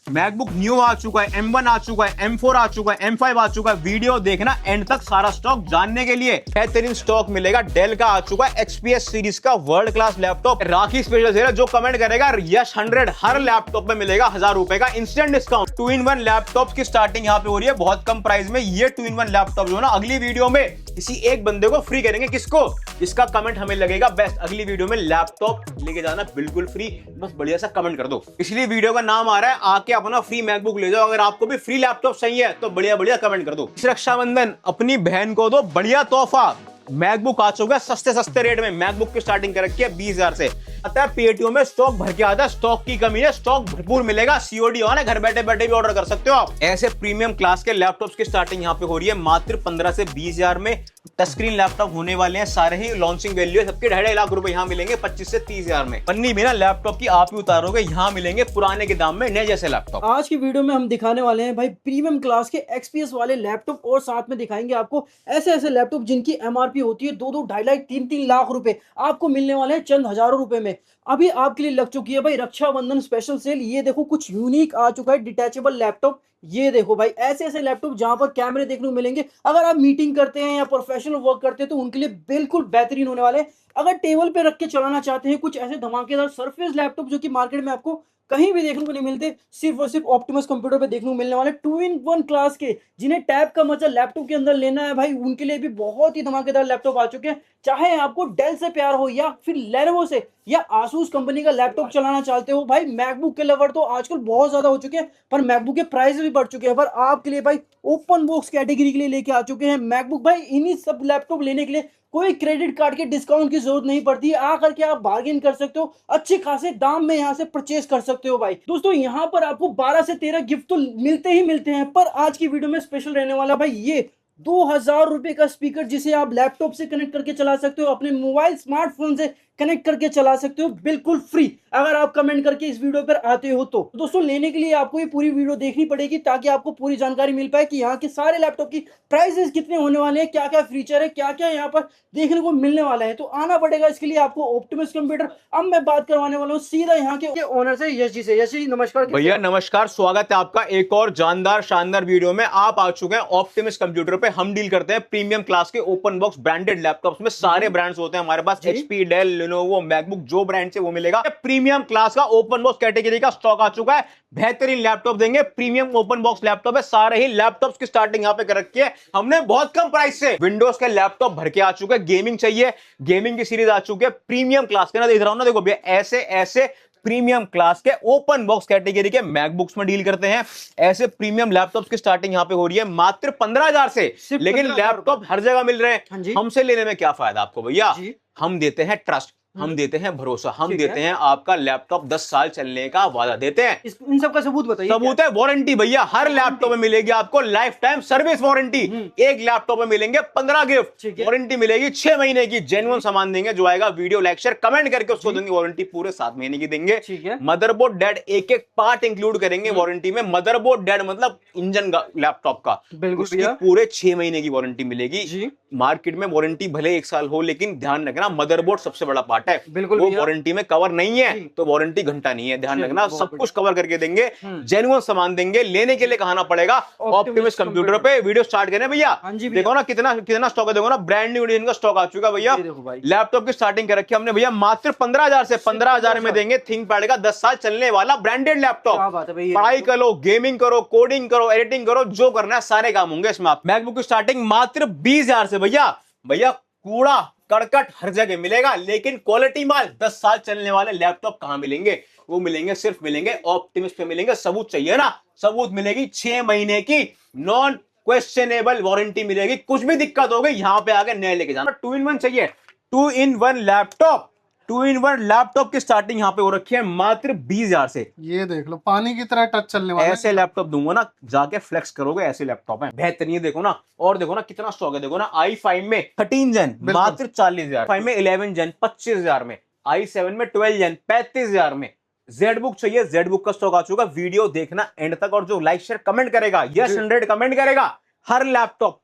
MacBook new आ चुका है, M1 आ चुका है, M4 आ चुका है, M5 आ चुका है। वीडियो देखना एंड तक सारा स्टॉक जानने के लिए। बेहतरीन स्टॉक मिलेगा। डेल का आ चुका है XPS सीरीज का वर्ल्ड क्लास लैपटॉप। राखी स्पेशल सेल है, जो कमेंट करेगा यश 100 हर लैपटॉप में मिलेगा 1000 रुपए का इंस्टेंट डिस्काउंट। 2-in-1 लैपटॉप की स्टार्टिंग यहाँ पे हो रही है बहुत कम प्राइस में। ये 2-in-1 लैपटॉप जो है ना, अगली वीडियो में किसी एक बंदे को फ्री करेंगे। किसको? जिसका कमेंट हमें लगेगा बेस्ट। अगली वीडियो में लैपटॉप लेके जाना बिल्कुल फ्री, बस बढ़िया सा कमेंट कर दो। इसलिए वीडियो का नाम आ रहा है, आके अपना फ्री मैकबुक ले जाओ। अगर आपको भी फ्री लैपटॉप चाहिए है तो बढ़िया बढ़िया कमेंट कर दो। इस रक्षाबंधन अपनी बहन को दो बढ़िया तोहफा। मैकबुक आ चुका है सस्ते सस्ते रेट में। मैकबुक की स्टार्टिंग कर रखी है 20,000 से। आता है पेटीओ में स्टॉक भर के आता है। स्टॉक की कमी है, स्टॉक भरपूर मिलेगा। सीओडी ऑन है, घर बैठे बैठे भी ऑर्डर कर सकते हो आप। ऐसे प्रीमियम क्लास के लैपटॉप्स की स्टार्टिंग यहाँ पे हो रही है मात्र 15 से 20,000 में। टच स्क्रीन लैपटॉप होने वाले हैं सारे ही। लॉन्चिंग वैल्यू है सबके 2.5 लाख रुपए यहाँ मिलेंगे 25 से 30,000 में। पन्नी भी ना लैपटॉप की आप ही उतारोगे, यहाँ मिलेंगे पुराने के दाम में नए जैसे लैपटॉप। आज की वीडियो में हम दिखाने वाले हैं भाई प्रीमियम क्लास के XPS वाले लैपटॉप, और साथ में दिखाएंगे आपको ऐसे ऐसे लैपटॉप जिनकी MRP होती है 2-2, 2.5, 3-3 लाख रुपए, आपको मिलने वाले हैं चंद हजारों रुपए में। अभी आपके लिए लग चुकी है भाई रक्षाबंधन स्पेशल सेल। ये देखो कुछ यूनिक आ चुका है डिटैचेबल लैपटॉप। ये देखो भाई ऐसे ऐसे लैपटॉप जहां पर कैमरे देखने को मिलेंगे। अगर आप मीटिंग करते हैं या प्रोफेशनल वर्क करते हैं तो उनके लिए बिल्कुल बेहतरीन होने वाले हैं। अगर टेबल पे रख के चलाना चाहते हैं कुछ ऐसे धमाकेदार सरफेस लैपटॉप जो कि मार्केट में आपको कहीं भी देखने को नहीं मिलते, सिर्फ और सिर्फ ऑप्टिमस कंप्यूटर पे देखने को मिलने वाले 2-in-1 क्लास के, जिन्हें टैब का मजा लैपटॉप के अंदर लेना है भाई, उनके लिए भी बहुत ही धमाकेदार लैपटॉप आ चुके हैं। चाहे आपको डेल से प्यार हो या फिर लेनोवो से या आसूस कंपनी का लैपटॉप चलाना चाहते हो भाई, मैकबुक के लवर तो आजकल बहुत ज्यादा हो चुके हैं, पर मैकबुक के प्राइस भी बढ़ चुके हैं। पर आपके लिए भाई ओपन बॉक्स कैटेगरी के लिए लेके आ चुके हैं मैकबुक। भाई इन्हीं सब लैपटॉप लेने के लिए कोई क्रेडिट कार्ड के डिस्काउंट की जरूरत नहीं पड़ती है। आकर के आप बार्गेन कर सकते हो, अच्छे खासे दाम में यहाँ से परचेज कर सकते हो भाई। दोस्तों यहाँ पर आपको 12 से 13 गिफ्ट तो मिलते ही मिलते हैं, पर आज की वीडियो में स्पेशल रहने वाला भाई ये 2,000 रुपए का स्पीकर, जिसे आप लैपटॉप से कनेक्ट करके चला सकते हो, अपने मोबाइल स्मार्टफोन से कनेक्ट करके चला सकते हो बिल्कुल फ्री, अगर आप कमेंट करके इस वीडियो पर आते हो तो। दोस्तों लेने के लिए आपको ये पूरी वीडियो देखनी पड़ेगी ताकि आपको पूरी जानकारी मिल पाए कि यहाँ के सारे लैपटॉप की प्राइसेस कितने होने वाले हैं, क्या क्या फीचर है, क्या क्या यहाँ पर देखने को मिलने वाला है। तो आना पड़ेगा इसके लिए आपको ऑप्टिमस कंप्यूटर। अब मैं बात करवाने वाला हूँ सीधा यहाँ के ओनर से, यश जी से। यश जी नमस्कार। भैया नमस्कार, स्वागत है आपका एक और जानदार शानदार वीडियो में। आप आ चुके हैं ऑप्टिमस कंप्यूटर पे। हम डील करते हैं प्रीमियम क्लास के ओपन बॉक्स ब्रांडेड लैपटॉप्स में। सारे ब्रांड्स होते हैं हमारे पास, HP, डेल, लेनोवो, मैकबुक, जो ब्रांड से वो मिलेगा। प्रीमियम क्लास का ओपन बॉक्स कैटेगरी का स्टॉक आ चुका है। बेहतरीन लैपटॉप देंगे, प्रीमियम ओपन बॉक्स लैपटॉप है। सारे ही लैपटॉप्स की स्टार्टिंग यहाँ पे कर रखी है हमने बहुत कम प्राइस से। विंडोज के लैपटॉप भर के आ चुके हैं। गेमिंग चाहिए, गेमिंग की सीरीज आ चुकी है प्रीमियम क्लास के ना। देख रहा हूं ना, देखो भैया ऐसे ऐसे प्रीमियम क्लास के ओपन बॉक्स कैटेगरी के मैकबुक्स में डील करते हैं। ऐसे प्रीमियम लैपटॉप्स की स्टार्टिंग यहां पे हो रही है मात्र 15,000 से। लेकिन लैपटॉप हर जगह मिल रहे हैं। हमसे लेने में क्या फायदा आपको भैया? हम देते हैं ट्रस्ट, हम देते हैं भरोसा, हम देते हैं आपका लैपटॉप 10 साल चलने का वादा देते हैं। इन सब का सबूत बताइए। सबूत है वारंटी भैया। हर लैपटॉप में मिलेगी आपको लाइफ टाइम सर्विस वारंटी। एक लैपटॉप में मिलेंगे 15 गिफ्ट। वारंटी मिलेगी 6 महीने की। जेन्युइन सामान देंगे, जो आएगा वीडियो लाइक शेयर कमेंट करके उसको देंगे। वारंटी पूरे 7 महीने की देंगे। मदरबोर्ड डेड एक एक पार्ट इंक्लूड करेंगे वारंटी में। मदरबोर्ड डेड मतलब इंजन लैपटॉप का, उसकी पूरे 6 महीने की वारंटी मिलेगी। मार्केट में वारंटी भले 1 साल हो, लेकिन ध्यान रखना मदरबोर्ड सबसे बड़ा पार्ट है, बिल्कुल वो वारंटी में कवर नहीं है, तो वारंटी घंटा नहीं है। ध्यान रखना, सब कुछ कवर करके देंगे, जेन्युइन सामान देंगे। लेने के लिए कहाना पड़ेगा ऑप्टिमस कंप्यूटर पे। वीडियो स्टार्ट करें भैया। देखो ना कितना कितना स्टॉक है, देखो ना ब्रांड न्यू एडिशन का स्टॉक आ चुका भैया। लैपटॉप की स्टार्टिंग कर रखी है हमने भैया मात्र 15,000 से। 15,000 में देंगे थिंकपैड का 10 साल चलने वाला ब्रांडेड लैपटॉप। पढ़ाई करो, गेमिंग करो, कोडिंग करो, एडिटिंग करो, जो करना है सारे काम होंगे इसमें। मैकबुक की स्टार्टिंग मात्र 20,000 से भैया। भैया कूड़ा करकट हर जगह मिलेगा, लेकिन क्वालिटी माल 10 साल चलने वाले लैपटॉप कहां मिलेंगे? वो मिलेंगे, सिर्फ मिलेंगे ऑप्टिमस पे मिलेंगे। सबूत चाहिए ना? सबूत मिलेगी 6 महीने की नॉन क्वेश्चनेबल वारंटी मिलेगी। कुछ भी दिक्कत हो गई यहाँ पे आके नए लेके जाना। 2-in-1 चाहिए, 2-in-1 लैपटॉप। 2-in-1 लैपटॉप की स्टार्टिंग यहाँ पे हो रखी है मात्र 20,000 से। ये देख लो पानी की तरह टच चलने वाला। ऐसे लैपटॉप दूंगा ना, जाके फ्लेक्स करोगे। ऐसे लैपटॉप है बेहतरीन। देखो ना, और देखो ना कितना स्टॉक है। देखो ना i5 में 13 जन मात्र 40,000, i5 में 11 जन 25,000 में, i7 में 12 जन 35,000 में। जेडबुक चाहिए, जेडबुक का स्टॉक आ चुका। वीडियो देखना एंड तक, और जो लाइक शेयर कमेंट करेगा, यस 100 कमेंट करेगा, हर लैपटॉप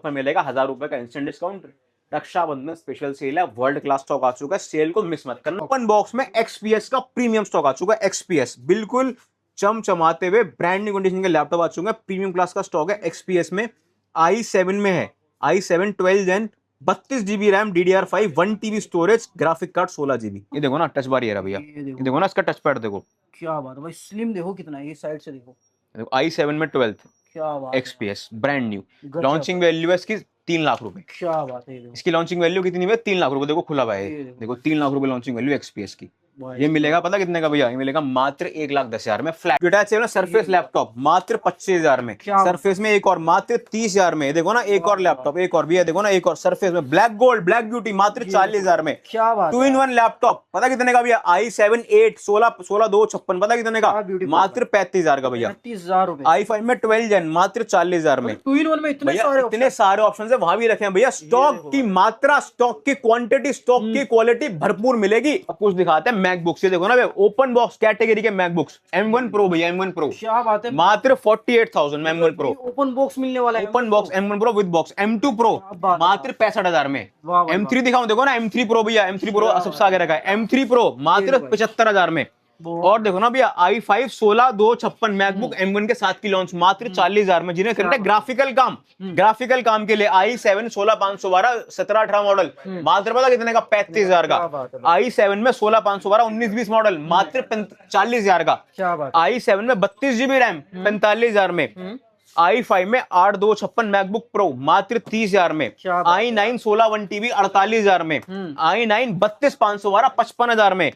पे मिलेगा 1000 रुपए का instant discount. Rakshabandhan special sale है, वर्ल्ड क्लास स्टॉक आ चुका है। सेल को मिस मत करना। ओपन बॉक्स में XPS का प्रीमियम स्टॉक आ चुका है। XPS बिल्कुल चमचमाते हुए ब्रांड न्यू कंडीशन के लैपटॉप आ चुके हैं। प्रीमियम क्लास का स्टॉक है, XPS में i7 में है, i7 12 Gen 32 GB RAM, DDR5 1 TB storage, graphic card 16 GB। ये देखो ना टच बार ये रहा भैया, ये ये देखो ना इसका टच पैड देखो, क्या बात है भाई, स्लिम देखो कितना है, ये साइड से देखो, i7 में 12 क्या बात है, XPS ब्रांड न्यू। गजब। लॉन्चिंग वैल्यू है इसकी 3 लाख रुपए। क्या बात है, ये देखो इसकी लॉन्चिंग वैल्यू कितनी है? 3 लाख रुपए। देखो खुला हुआ है, ये देखो। देखो 3 लाख रुपए लॉन्चिंग वैल्यू XPS की। भाई, ये मिलेगा पता कितने का भैया? ये मिलेगा मात्र 1,10,000 में। फ्लैट डिटैच है ना सरफेस लैपटॉप मात्र 25,000 में। क्या? सरफेस में एक और मात्र 30,000 में। देखो ना एक और लैपटॉप, एक और भी है, देखो ना एक और सरफेस में ब्लैक गोल्ड ब्लैक ब्यूटी मात्र 40,000 में। क्या बात 2-in-1 लैपटॉप पता कितने का भैया? i7 8 16 2 56 पता कितने का? मात्र 35,000 का भैया। 30,000 रुपए। i5 में 12 Gen मात्र 40,000 में। 2-in-1 में इतने भैया सारे इतने सारे ऑप्शन है, वहां भी रखे हैं भैया। स्टॉक की मात्रा, स्टॉक की क्वांटिटी, स्टॉक की क्वालिटी भरपूर मिलेगी। अब कुछ दिखाते हैं मैकबुक्स। ये देखो ना ओपन बॉक्स कैटेगरी के मैकबुक्स M1 Pro भैया, M1 Pro क्या बात है, मात्र 48,000 में M1 Pro। ओपन बॉक्स मिलने वाला है, open box M1 Pro with box. M2 Pro बात है। मात्र 65,000 में। वाह, वाह, M3 दिखाऊं, देखो ना M3 Pro भैया, M3 Pro सबसे आगे रखा है। M3 Pro मात्र 75,000 में। और देखो ना भैया i5 16 2 56 मैकबुक M1 के साथ की लॉन्च मात्र 40,000 में। जिन्हें करना है ग्राफिकल काम के लिए i7 16 512 17 18 मॉडल मात्र पता कितने का? 35,000 का। i7 में 16 512 19 20 मॉडल मात्र 40,000 का। क्या बात, i7 में 32 GB रैम 45,000 में। i5 में 8 2 56 मैकबुक प्रो मात्र 30,000 में। क्या बात है। i9 16 1 TB 48,000 में। i9 32 512 55,000 में।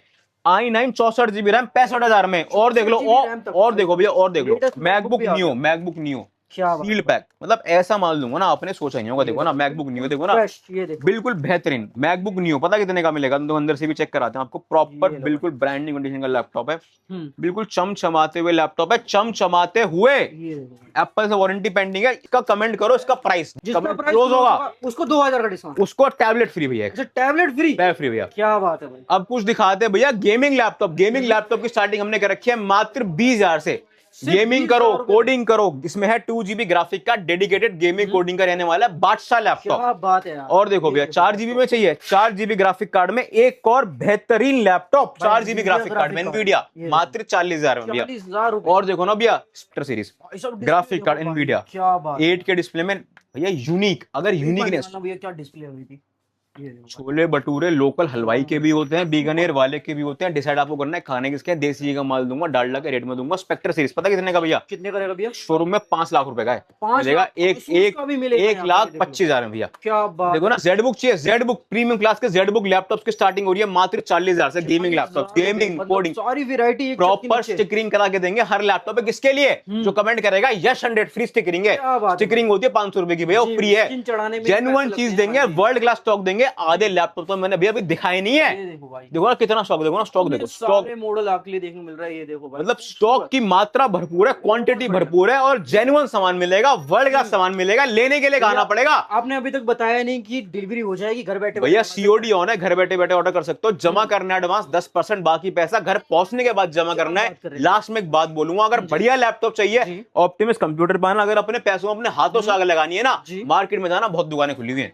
i9 64 GB रैम 65,000 में। और देख लो, 64 GB रैम तक। और देखो भैया, और देख लो Latest मैकबुक भी आ न्यू, गया। मैकबुक न्यू क्या बात, सील पैक, मतलब ऐसा माल दूंगा ना आपने सोचा नहीं होगा। देखो ना मैकबुक न्यू, देखो ना फ्रेश, ये देखो बिल्कुल बेहतरीन मैकबुक न्यू। पता कितने का मिलेगा? तो अंदर से भी चेक कराते हैं आपको। प्रॉपर ये लो बिल्कुल ब्रांडिंग कंडीशन का लैपटॉप है, हम्म, बिल्कुल चमचमाते हुए लैपटॉप है, चमचमाते हुए। ये देखो। एप्पल से वारंटी पेंडिंग है। इसका कमेंट करो, इसका प्राइस जिसका कमेंट प्राइस क्लोज होगा उसको 2,000 का डिस्काउंट, उसको टैबलेट फ्री भैया, अच्छा टैबलेट फ्री, फ्री भैया। क्या बात है भाई। अब कुछ दिखाते हैं भैया गेमिंग लैपटॉप। गेमिंग लैपटॉप की स्टार्टिंग हमने कर रखी है मात्र 20,000 से। सिर्फ गेमिंग 20,000 करो, रुपए। कोडिंग करो। इसमें है 2 GB ग्राफिक का डेडिकेटेड गेमिंग कोडिंग का रहने वाला है बादशाह लैपटॉप। क्या बात है यार। और देखो भैया 4 GB में चाहिए, 4 GB ग्राफिक कार्ड में एक और बेहतरीन लैपटॉप 4 GB ग्राफिक कार्ड में एनवीडिया मात्र 40,000 में भैया। 40,000 रुपए। और देखो ना भैया Spectre series graphic card Nvidia क्या बात, 8 के डिस्प्ले में भैया। यूनिक, अगर यूनिकनेस, भैया क्या डिस्प्ले हुई थी, ये देखो। छोले भटूरे लोकल हलवाई के भी होते हैं, बीकानेर वाले के भी होते हैं। डिसाइड आपको करना है खाने किसके हैं। देसी का माल दूंगा, डालडा के रेट में दूंगा। स्पेक्टर सीरीज पता कितने का भैया? कितने करेगा भैया? शोरूम में 5 लाख रुपए का है, 5 मिलेगा लाख, एक Asus एक का भी मिलेगा यहाँ पे, 1,25,000 में भैया। क्या बात, देखो ना जेड बुक चाहिए, जेड बुक प्रीमियम क्लास के जेड बुक लैपटॉप की स्टार्टिंग हो रही है मात्र 40,000 से। गेमिंग लैपटॉप, गेमिंग कोडिंग सारी वैरायटी प्रॉपर स्टिकरिंग करा के देंगे हर लैपटॉप पे। किसके लिए? जो कमेंट करेगा यश 100 फ्री स्टिकरिंग है। क्या बात है। स्टिकरिंग होती है 500 रुपए की भैया, वो फ्री है। स्किन चढ़ाने में जेन्युइन पैसे चीज लगते हैं, देंगे, हाँ जी। वर्ल्ड क्लास स्टॉक देंगे। आधे लैपटॉप तो मैंने भैया अभी दिखाए नहीं है। ये देखो भाई, देखो ना कितना स्टॉक, देखो ना स्टॉक, देखो स्टॉक, सारे मॉडल आपके लिए देखने को मिल रहा है, ये देखो भाई। मतलब स्टॉक की मात्रा भरपूर है, क्वांटिटी भरपूर है और जेन्युइन सामान मिलेगा, वर्ल्ड क्लास सामान मिलेगा। लेने के लिए आना पड़ेगा। आपने अभी तक बताया नहीं कि डिलीवरी हो जाएगी घर बैठे भैया COD ऑन है, घर बैठे बैठे ऑर्डर कर सकते हो। जमा करना है एडवांस 10%, बाकी पैसा घर पहुंचने के बाद जमा करना बात कर है। रहे हैं। लास्ट में एक बात बोलूंगा, अगर बढ़िया लैपटॉप चाहिए जी। ऑप्टिमस कंप्यूटर पाना, अगर अपने पैसों में अपने हाथों से आग लगानी है ना, जी। मार्केट में जाना, बहुत दुकानें खुली हुई हैं।